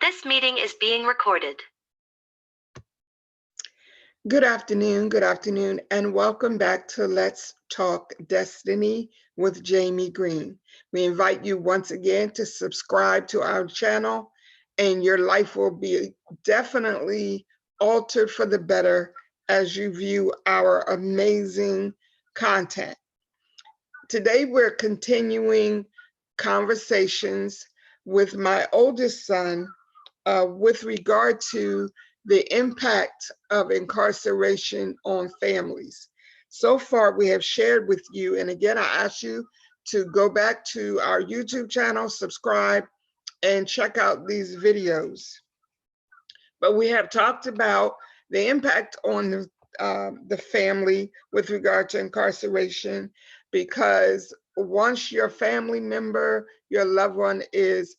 This meeting is being recorded. Good afternoon, and welcome back to Let's Talk Destiny with Jamie Green. We invite you once again to subscribe to our channel, and your life will be definitely altered for the better as you view our amazing content. Today, we're continuing conversations with my oldest son with regard to the impact of incarceration on families. So far, we have shared with you, and again, I ask you to go back to our YouTube channel, subscribe, and check out these videos. But we have talked about the impact on the family with regard to incarceration, because once your family member, your loved one is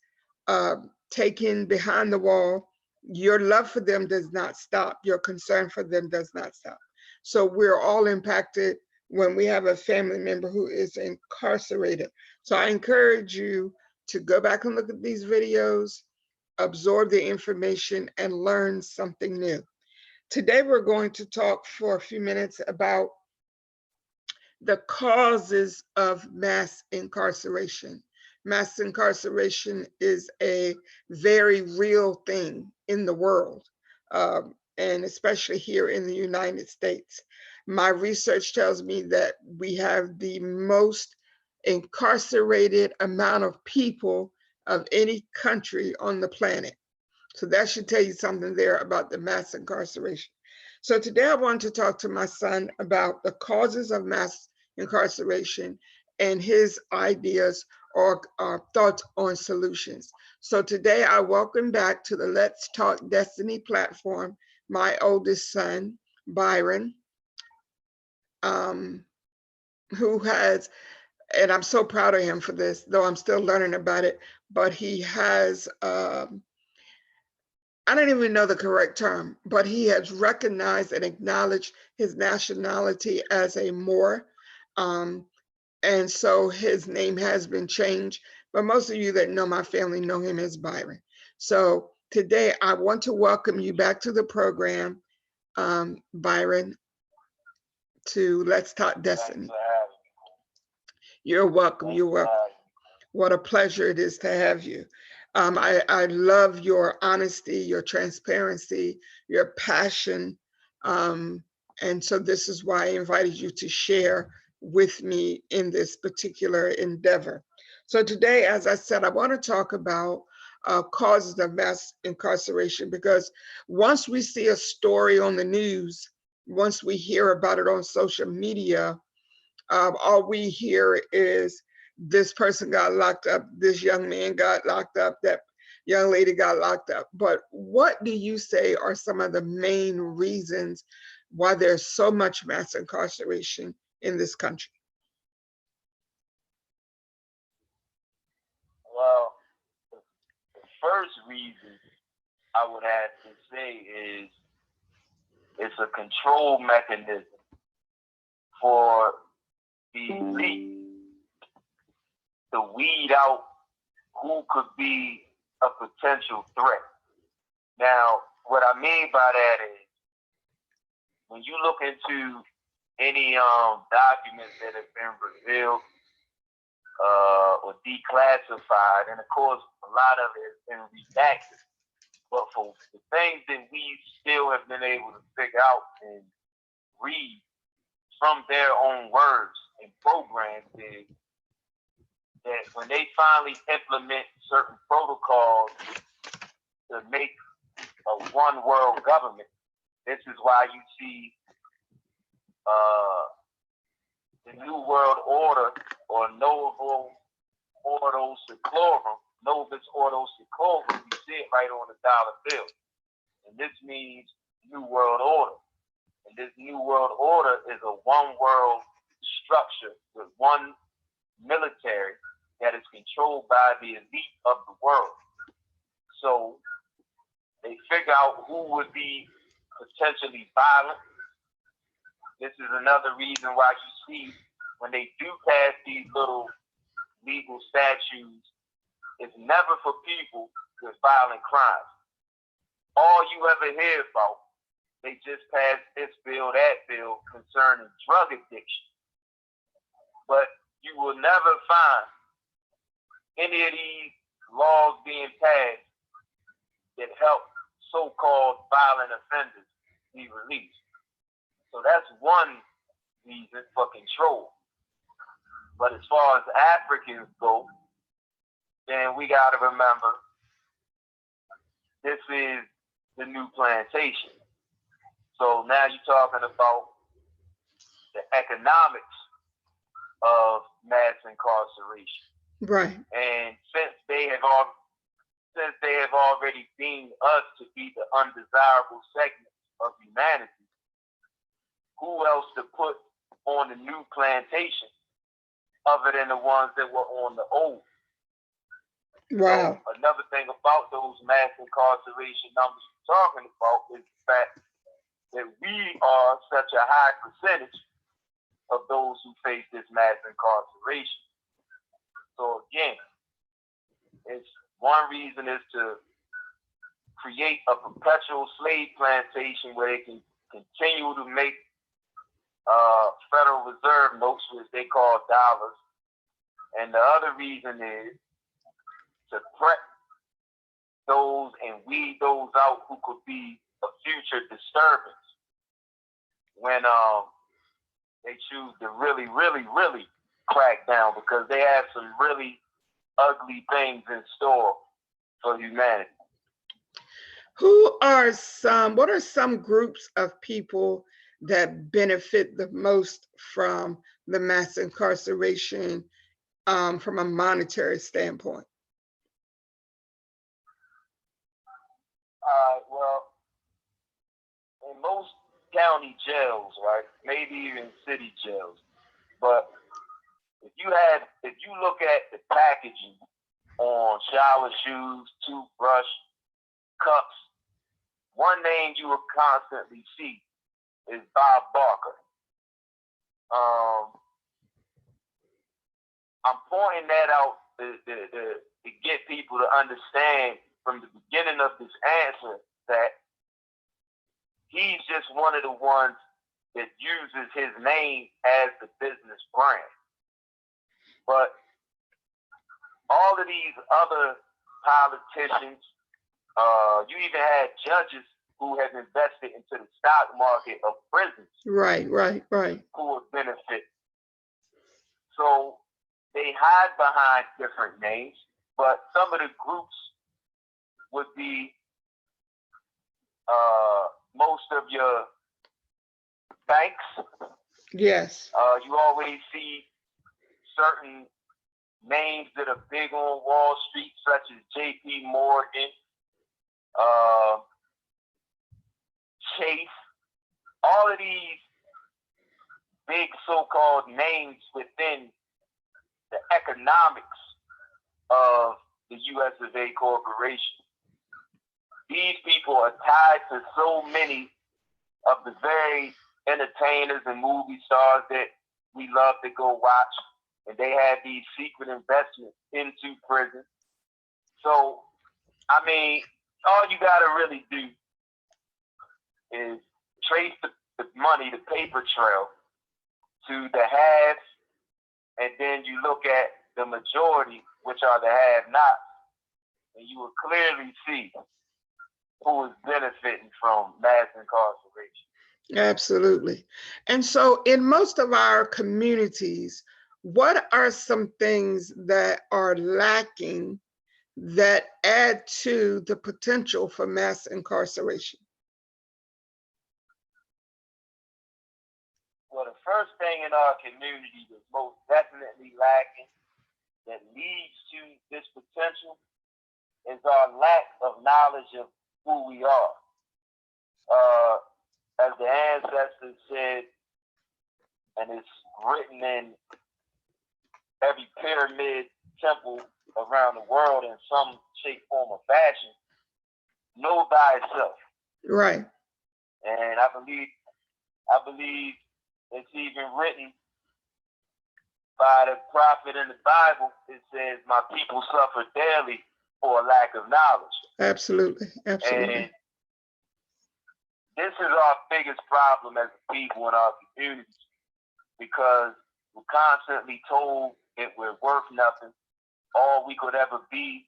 taken behind the wall, your love for them does not stop. Your concern for them does not stop. So we're all impacted when we have a family member who is incarcerated. So I encourage you to go back and look at these videos, absorb the information, and learn something new. Today, we're going to talk for a few minutes about the causes of mass incarceration. Mass incarceration is a very real thing in the world, and especially here in the United States. My research tells me that we have the most incarcerated amount of people of any country on the planet. So that should tell you something there about the mass incarceration. So today I want to talk to my son about the causes of mass incarceration and his ideas or thoughts on solutions. So today I welcome back to the Let's Talk Destiny platform my oldest son, Byron, who has, and I'm so proud of him for this, though I'm still learning about it, but he has, I don't even know the correct term, but he has recognized and acknowledged his nationality as a Moor. And so his name has been changed. But most of you that know my family know him as Byron. So today I want to welcome you back to the program, Byron, to Let's Talk Destiny. You're welcome. You're welcome. What a pleasure it is to have you. I love your honesty, your transparency, your passion. And so this is why I invited you to share with me in this particular endeavor. So today, as I said, I want to talk about causes of mass incarceration, because once we see a story on the news, once we hear about it on social media, all we hear is this person got locked up, this young man got locked up, that young lady got locked up. But what do you say are some of the main reasons why there's so much mass incarceration in this country? Well, the first reason I would have to say is it's a control mechanism for the elite to weed out who could be a potential threat. Now, what I mean by that is when you look into any documents that have been revealed or declassified, and of course, a lot of it has been redacted, but for the things that we still have been able to figure out and read from their own words and programs is that when they finally implement certain protocols to make a one world government, this is why you see the New World Order, or Novus Ordo Seclorum, you see it right on the dollar bill. And this means New World Order. And this New World Order is a one world structure with one military that is controlled by the elite of the world. So they figure out who would be potentially violent. This is another reason why you see when they do pass these little legal statutes, it's never for people with violent crimes. all you ever hear about, they just passed this bill, that bill concerning drug addiction. But you will never find any of these laws being passed that help so-called violent offenders be released. So that's one reason for control. But as far as Africans go, then we got to remember this is the new plantation. So now you're talking about the economics of mass incarceration. Right. And since they have already deemed us to be the undesirable segment of humanity, who else to put on the new plantation other than the ones that were on the old? Wow. So another thing about those mass incarceration numbers you're talking about is the fact that we are such a high percentage of those who face this mass incarceration. So again, it's one reason is to create a perpetual slave plantation where they can continue to make Federal Reserve notes, which they call dollars. And the other reason is to prep those and weed those out who could be a future disturbance when they choose to really, really, really crack down, because they have some really ugly things in store for humanity. What are some groups of people that benefit the most from the mass incarceration from a monetary standpoint? Well, in most county jails, right, maybe even city jails, but if you look at the packaging on shower shoes, toothbrush, cups, one name you will constantly see is Bob Barker. I'm pointing that out to get people to understand from the beginning of this answer that he's just one of the ones that uses his name as the business brand. But all of these other politicians, you even had judges who have invested into the stock market of prisons. Right. Who would benefit. So they hide behind different names, but some of the groups would be most of your banks. Yes. You always see certain names that are big on Wall Street, such as J.P. Morgan, Chase, all of these big so-called names within the economics of the U.S. of A. Corporation. These people are tied to so many of the very entertainers and movie stars that we love to go watch, and they have these secret investments into prison. So, I mean, all you got to really do is trace the money, the paper trail, to the haves, and then you look at the majority, which are the have-nots, and you will clearly see who is benefiting from mass incarceration. Absolutely. And so in most of our communities, what are some things that are lacking that add to the potential for mass incarceration? Well, the first thing in our community that's most definitely lacking that leads to this potential is our lack of knowledge of who we are. As the ancestors said, and it's written in every pyramid temple around the world in some shape, form, or fashion, know thyself. Right. And I believe it's even written by the prophet in the Bible. It says, "My people suffer daily for a lack of knowledge." Absolutely. And this is our biggest problem as a people in our communities, because we're constantly told that we're worth nothing. All we could ever be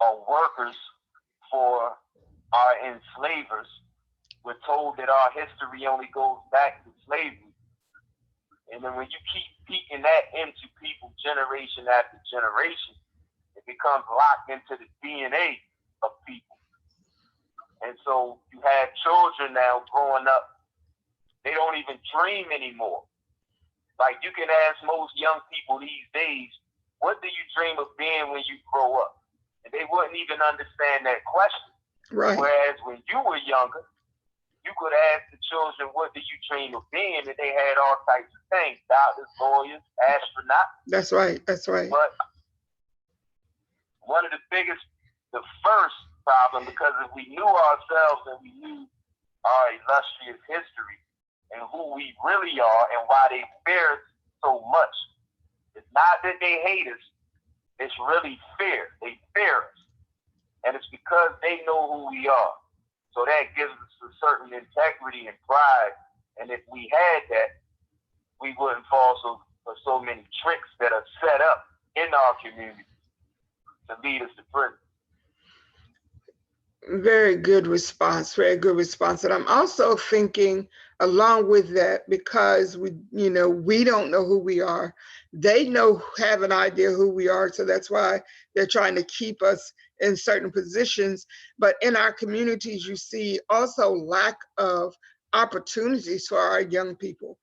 are workers for our enslavers. We're told that our history only goes back to slavery. And then when you keep peeking that into people generation after generation, it becomes locked into the DNA of people. And so you have children now growing up, they don't even dream anymore. Like, you can ask most young people these days, what do you dream of being when you grow up? And they wouldn't even understand that question. Right. Whereas when you were younger, you could ask the children, what do you dream of being? And they had all types of things, doctors, lawyers, astronauts. That's right. That's right. But one of the first problem, because if we knew ourselves and we knew our illustrious history and who we really are and why they fear us so much, it's not that they hate us, it's really fear. They fear us. And it's because they know who we are. So that gives us a certain integrity and pride. And if we had that, we wouldn't fall for so many tricks that are set up in our community to lead us to prison. Very good response. Very good response. And I'm also thinking along with that, because we don't know who we are. They have an idea who we are. So that's why they're trying to keep us in certain positions. But in our communities, you see also lack of opportunities for our young people.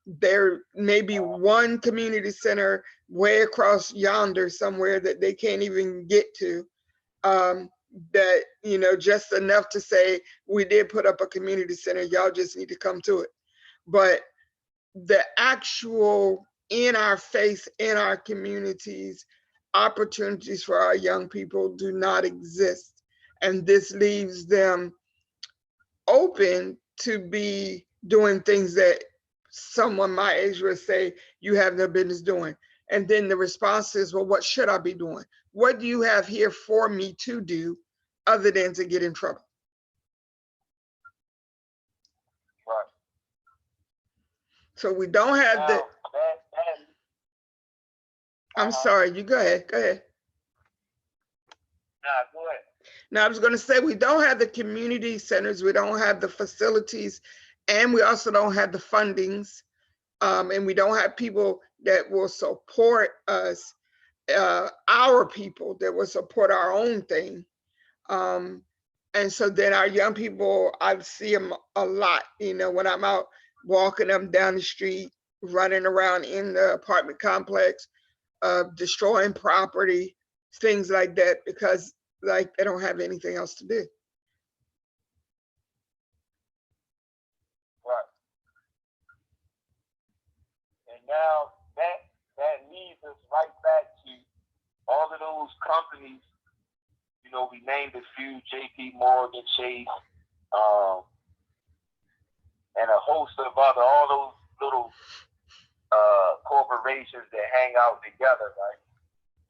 There may be one community center way across yonder somewhere that they can't even get to. That, just enough to say, we did put up a community center, y'all just need to come to it. But the actual in our face, in our communities, opportunities for our young people do not exist. And this leaves them open to be doing things that someone my age would say you have no business doing. And then the response is, well, what should I be doing? What do you have here for me to do other than to get in trouble? Right. So we don't have now, I'm sorry, you go ahead. Go ahead. Nah, go ahead. Now, I was going to say, we don't have the community centers, we don't have the facilities, and we also don't have the fundings, and we don't have people that will support us, our people that will support our own thing. And so then our young people, I see them a lot, when I'm out walking them down the street, running around in the apartment complex, destroying property, things like that, because they don't have anything else to do. Right. And now that leads us right back to all of those companies. We named a few: J.P. Morgan, Chase, and a host of all those little corporations that hang out together, right?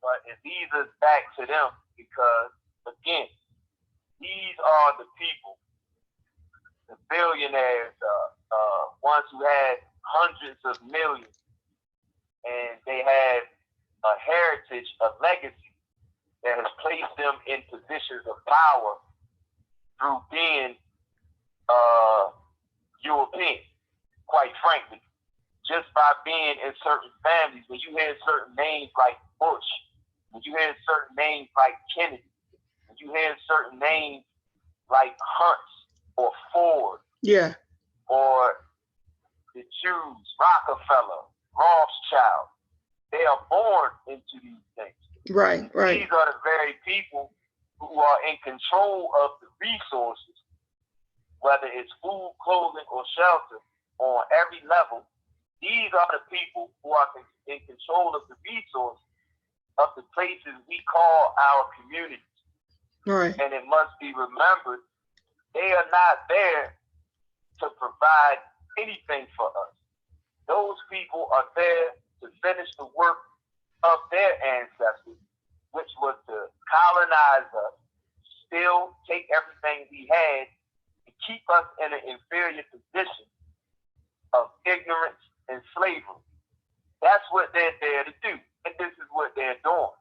But it leads us back to them because, again, these are the people, the billionaires, ones who had hundreds of millions, and they had a heritage, a legacy that has placed them in positions of power through being European, quite frankly. Just by being in certain families, when you hear certain names like Bush, when you hear certain names like Kennedy, when you hear certain names like Hunt or Ford, yeah, or the Jews, Rockefeller, Rothschild, they are born into these things. Right. These are the very people who are in control of the resources, whether it's food, clothing, or shelter, on every level. These are the people who are in control of the resources of the places we call our communities. Right. And it must be remembered, they are not there to provide anything for us. Those people are there to finish the work of their ancestors, which was to colonize us, still take everything we had, to keep us in an inferior position of ignorance and slavery. That's what they're there to do. And this is what they're doing.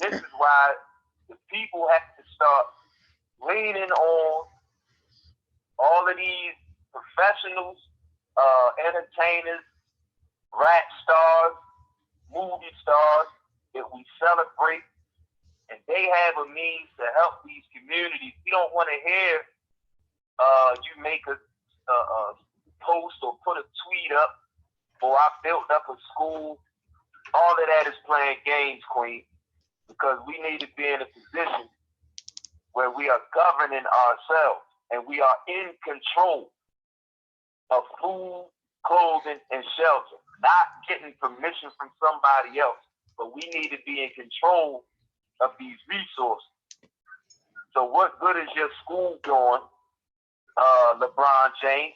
This is why the people have to start leaning on all of these professionals, entertainers, rap stars, movie stars that we celebrate, and they have a means to help these communities. We don't want to hear you make a post or put a tweet up, or I built up a school. All of that is playing games, Queen, because we need to be in a position where we are governing ourselves and we are in control of food, clothing, and shelter, not getting permission from somebody else, but we need to be in control of these resources. So what good is your school doing, LeBron James,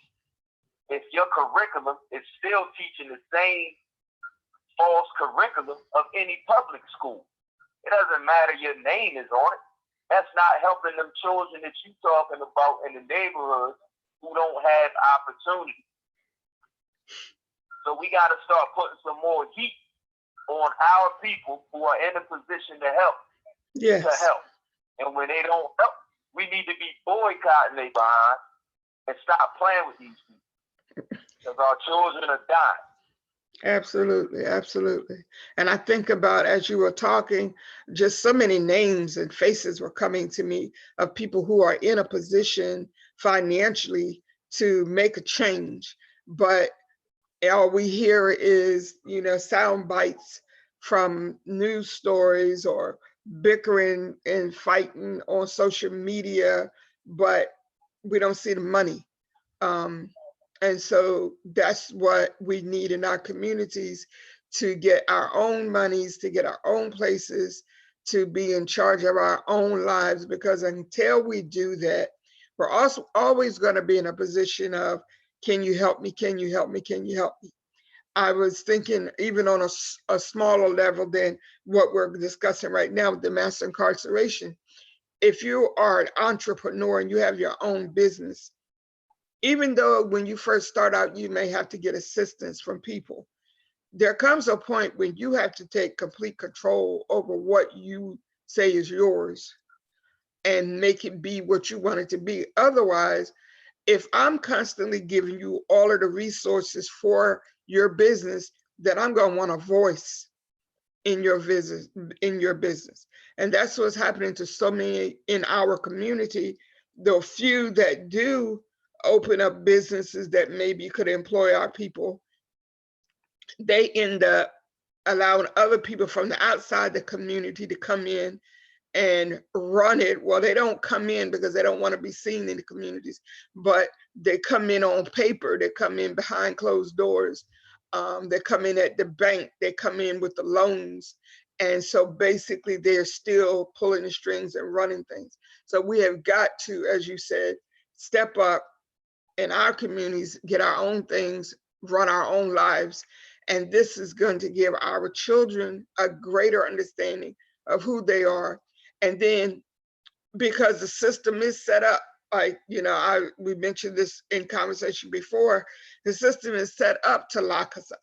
if your curriculum is still teaching the same false curriculum of any public school? It doesn't matter your name is on it. That's not helping them children that you're talking about in the neighborhood who don't have opportunity. So we got to start putting some more heat on our people who are in a position to help. Yes. To help. And when they don't help, we need to be boycotting their behind and stop playing with these people, because our children are dying. Absolutely, absolutely. And I think about, as you were talking, just so many names and faces were coming to me of people who are in a position financially to make a change. But all we hear is, sound bites from news stories or bickering and fighting on social media, but we don't see the money. And so that's what we need in our communities, to get our own monies, to get our own places, to be in charge of our own lives, because until we do that, we're also always going to be in a position of, can you help me? Can you help me? Can you help me? I was thinking even on a smaller level than what we're discussing right now with the mass incarceration. If you are an entrepreneur and you have your own business, even though when you first start out, you may have to get assistance from people, there comes a point when you have to take complete control over what you say is yours and make it be what you want it to be. Otherwise, if I'm constantly giving you all of the resources for your business, then I'm going to want a voice in your business, And that's what's happening to so many in our community. The few that do open up businesses that maybe could employ our people, they end up allowing other people from the outside the community to come in and run it. Well, they don't come in because they don't want to be seen in the communities, but they come in on paper, they come in behind closed doors, they come in at the bank, they come in with the loans. And so basically they're still pulling the strings and running things. So we have got to, as you said, step up in our communities, get our own things, run our own lives. And this is going to give our children a greater understanding of who they are. And then, because the system is set up, like, we mentioned this in conversation before, the system is set up to lock us up.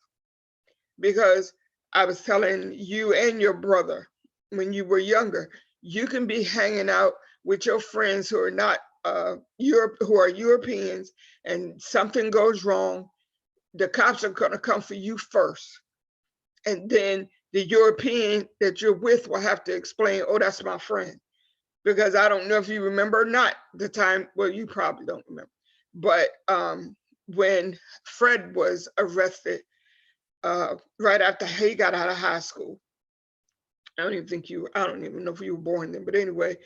Because I was telling you and your brother, when you were younger, you can be hanging out with your friends who are not who are Europeans, and something goes wrong, the cops are going to come for you first. And then the European that you're with will have to explain, oh, that's my friend. Because I don't know if you remember or not the time, well, you probably don't remember, but when Fred was arrested right after he got out of high school, I don't even know if you were born then, but anyway,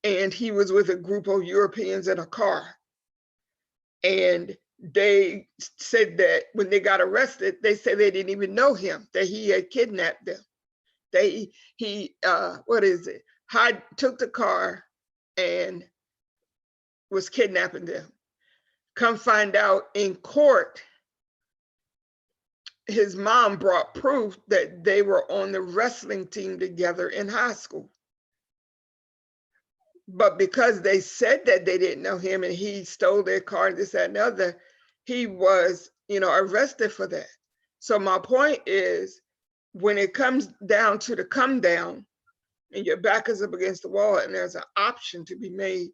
and he was with a group of Europeans in a car. And they said that when they got arrested, they said they didn't even know him, that he had kidnapped them. He took the car and was kidnapping them. Come find out in court, his mom brought proof that they were on the wrestling team together in high school. But because they said that they didn't know him and he stole their car, this, that, and the other, he was, arrested for that. So my point is, when it comes down to the come down and your back is up against the wall and there's an option to be made,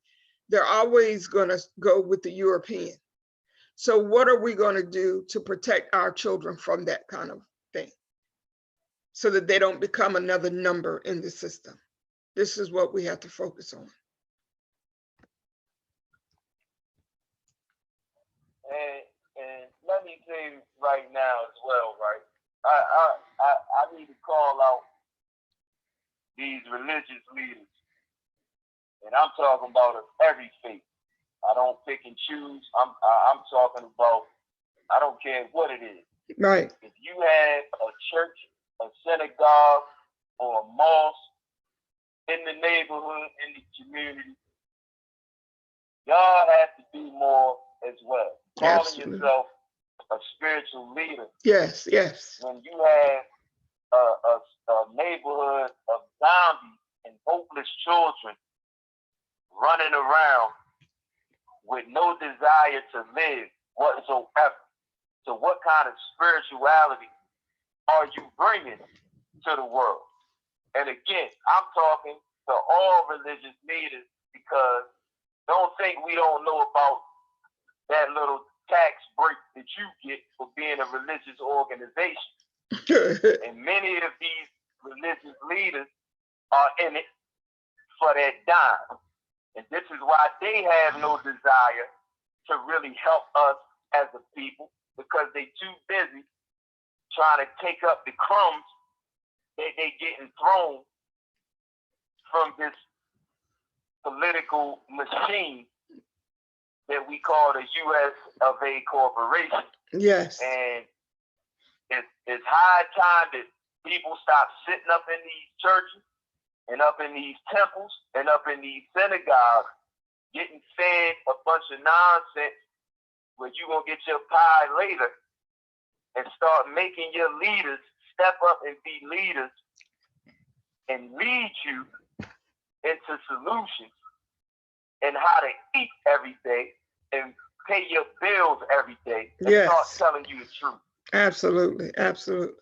they're always going to go with the European. So what are we going to do to protect our children from that kind of thing so that they don't become another number in the system? This is what we have to focus on. And let me say right now as well, right? I need to call out these religious leaders, and I'm talking about of every faith. I don't pick and choose. I'm talking about, I don't care what it is. Right. If you have a church, a synagogue, or a mosque in the neighborhood, in the community, y'all have to do more as well. Calling Absolutely. yourself a spiritual leader. Yes, yes. When you have a neighborhood of zombies and hopeless children running around with no desire to live whatsoever. So what kind of spirituality are you bringing to the world? And again, I'm talking to all religious leaders, because don't think we don't know about that little tax break that you get for being a religious organization. And many of these religious leaders are in it for that dime. And this is why they have no desire to really help us as a people, because they too busy trying to take up the crumbs that they getting thrown from this political machine that we call the U.S. of A. Corporation. Yes. And it's high time that people stop sitting up in these churches and up in these temples and up in these synagogues getting fed a bunch of nonsense where you're going to get your pie later, and start making your leaders step up and be leaders and lead you into solutions and how to eat every day and pay your bills every day, and Yes. start telling you the truth. Absolutely, absolutely.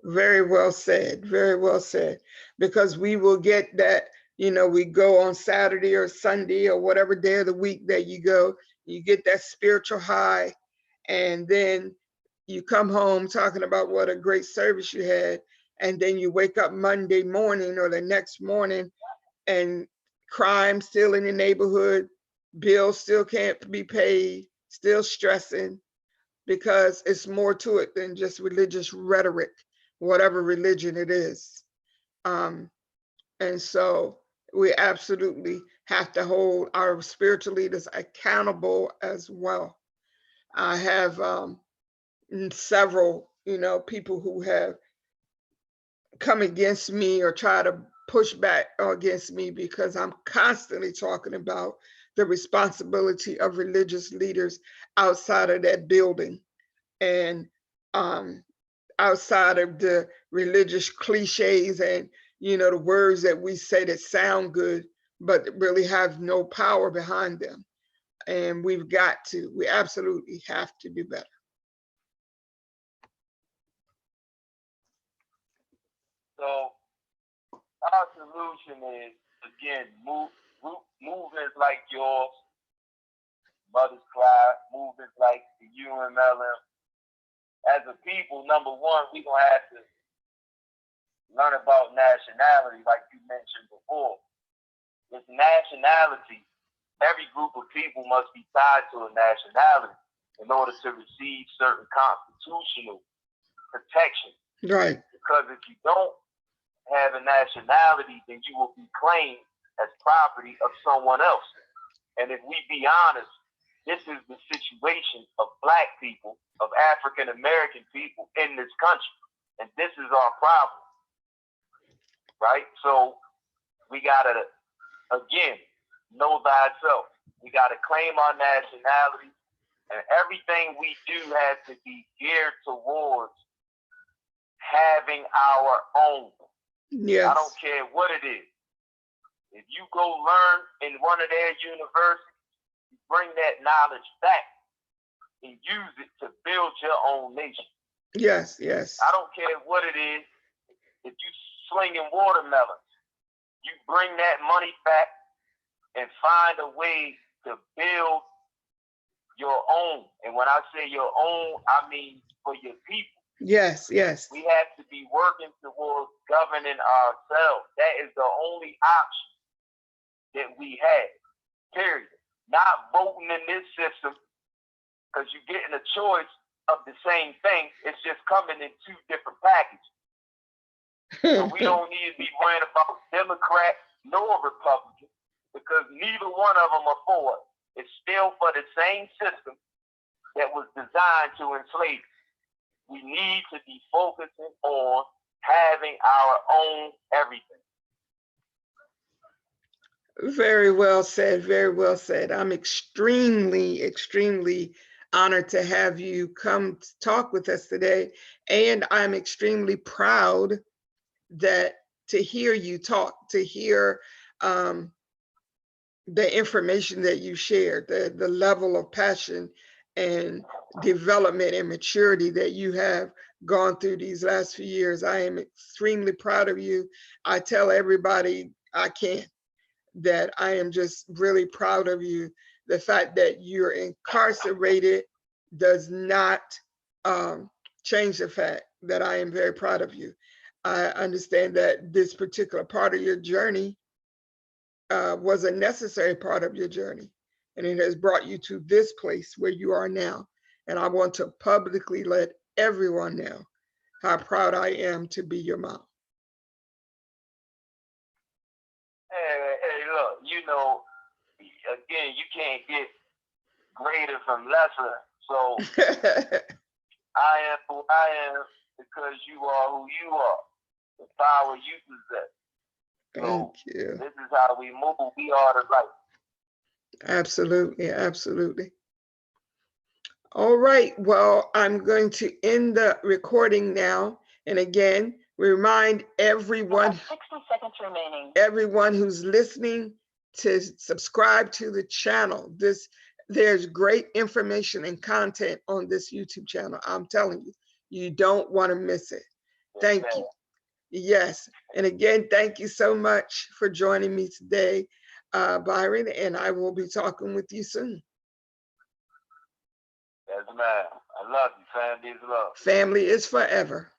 Very well said, very well said. Because we will get that, we go on Saturday or Sunday or whatever day of the week that you go, you get that spiritual high, and then you come home talking about what a great service you had, and then you wake up Monday morning or the next morning and crime still in the neighborhood, bills still can't be paid, still stressing, because it's more to it than just religious rhetoric, whatever religion it is. And so we absolutely have to hold our spiritual leaders accountable as well. I have several, people who have come against me or try to push back against me because I'm constantly talking about the responsibility of religious leaders outside of that building, and outside of the religious cliches and the words that we say that sound good but really have no power behind them. And we absolutely have to do better. So our solution is, again, movements like yours, Mother's Cry, movements like the UMLM. As a people, number one, we're going to have to learn about nationality, like you mentioned before. This nationality, every group of people must be tied to a nationality in order to receive certain constitutional protection. Right. Because if you don't have a nationality, then you will be claimed as property of someone else. And if we be honest, this is the situation of Black people, of African American people in this country. And this is our problem, right? So we got to, again, know thyself. We got to claim our nationality, and everything we do has to be geared towards having our own. Yes. I don't care what it is. If you go learn in one of their universities, you bring that knowledge back and use it to build your own nation. Yes, yes. I don't care what it is. If you slinging watermelons, you bring that money back and find a way to build your own. And when I say your own, I mean for your people. Yes, yes. We have to be working towards governing ourselves. That is the only option that we have, period. Not voting in this system, because you're getting a choice of the same thing. It's just coming in two different packages. So we don't need to be worrying about Democrat nor Republican, because neither one of them are for it. It's still for the same system that was designed to enslave. We need to be focusing on having our own everything. Very well said, very well said. I'm extremely, extremely honored to have you come to talk with us today. And I'm extremely proud that to hear you talk, to hear the information that you shared, the level of passion and development and maturity that you have gone through these last few years. I am extremely proud of you. I tell everybody I can that I am just really proud of you. The fact that you're incarcerated does not change the fact that I am very proud of you. I understand that this particular part of your journey was a necessary part of your journey, and it has brought you to this place where you are now. And I want to publicly let everyone know how proud I am to be your mom. Hey, look, you know, again, you can't get greater from lesser. So I am who I am because you are who you are. The power you possess. Thank you. This is how we move. We are the light. Absolutely, absolutely. All right, well, I'm going to end the recording now. And again, remind everyone, 60 seconds remaining. everyone who's listening to subscribe to the channel. There's great information and content on this YouTube channel. I'm telling you, you don't want to miss it. Thank you. Yes, and again, thank you so much for joining me today, Byron, and I will be talking with you soon. Yes, ma'am. I love you. Family is love. Family is forever.